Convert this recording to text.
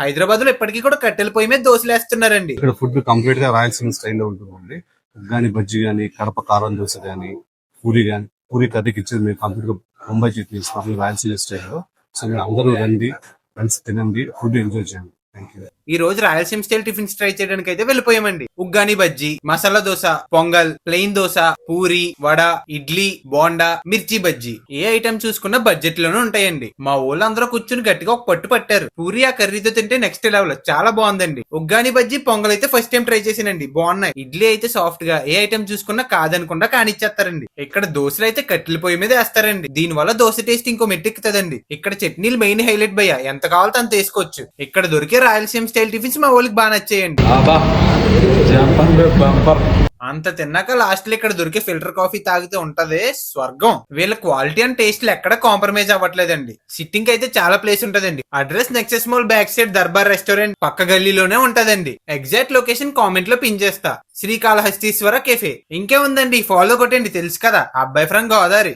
హైదరాబాద్ లో ఇప్పటికీ కూడా కట్టెల పొయ్యి మీద దోశలు వేస్తున్నారండి. ఇక్కడ ఫుడ్ కంప్లీట్ గా రాయలసీమ స్టైల్లో ఉంటుందండి. ఉగ్గాని బజ్జీ గానీ, కడప కారం దోశ గానీ, పూరి కర్రీకి ఇచ్చేది మీరు కంప్లీట్ గా బొంబాయి చట్నీ ఇస్తాం రాయలసీమ స్టైల్లో. సో మీరు అందరూ రండి, ఫ్రెండ్స్ తినండి, ఫుడ్ ఎంజాయ్ చేయండి. Thank you. ఈ రోజు రాయలసీమ స్టైల్ టిఫిన్స్ ట్రై చేయడానికి అయితే వెళ్ళిపోయామండి. ఉగ్గాని బజ్జీ, మసాలా దోశ, పొంగల్, ప్లెయిన్ దోశ, పూరి, వడ, ఇడ్లీ, బోండా, మిర్చి బజ్జీ. ఏ ఐటమ్ చూసుకున్నా బడ్జెట్ లోనే ఉంటాయండి. మా ఊళ్ళందరూ కూర్చుని గట్టిగా ఒక పట్టు పట్టారు. పూరి ఆ కర్రీతో తింటే నెక్స్ట్ లెవెల్, చాలా బాగుందండి. ఉగ్గాని బజ్జీ, పొంగల్ అయితే ఫస్ట్ టైం ట్రై చేసానండి, బాగున్నాయి. ఇడ్లీ అయితే సాఫ్ట్ గా ఏ ఐటమ్ చూసుకున్నా కాదనకుండా కానిచ్చేస్తారండి. ఇక్కడ దోశలు అయితే కట్టెల పొయ్యి మీద వేస్తారండి. దీని వల్ల దోశ టేస్ట్ ఇంకో మెట్టెక్కుతుందండి. ఇక్కడ చట్నీలు మెయిన్ హైలైట్ భయ్య, ఎంత కావాలో అంత వేసుకోవచ్చు. ఇక్కడ దొరికే రాయలసీమ స్టైల్ టిఫిన్స్ మా వాళ్ళకి బాగా నచ్చేయండి. అంత తిన్నాక లాస్ట్ లో ఇక్కడ దొరికే ఫిల్టర్ కాఫీ తాగితే ఉంటది స్వర్గం. వీళ్ళ క్వాలిటీ అండ్ టేస్ట్ ఎక్కడ కాంప్రమైజ్ అవ్వట్లేదండి. సిట్టింగ్ అయితే చాలా ప్లేస్ ఉంటదండి. Address nexus mall back side Darbar restaurant పక్క గల్లీలోనే ఉంటదండి. ఎగ్జాక్ట్ లొకేషన్ కామెంట్ లో పిన్ చేస్తా. శ్రీకాళహస్తీశ్వర కెఫే. ఇంకేముందండి, ఫాలో కొట్టండి, తెలుసు కదా, అబ్బాయి ఫ్రం గోదావరి.